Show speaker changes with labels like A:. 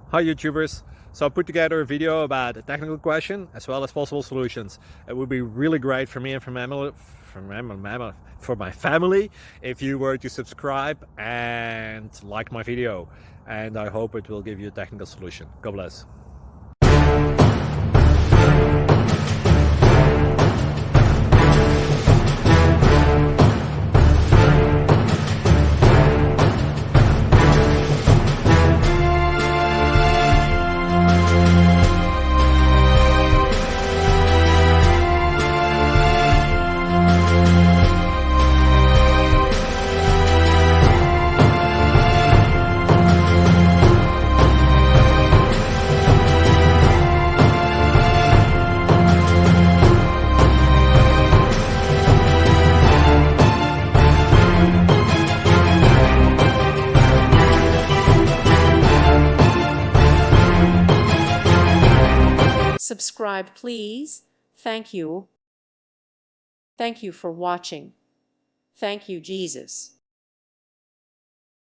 A: Hi YouTubers! So I put together a video about a technical question as well as possible solutions. It would be really great for me and for my family if you were to subscribe and like my video, and I hope it will give you a technical solution. God bless.
B: Subscribe, please. Thank you. Thank you for watching. Thank you, Jesus.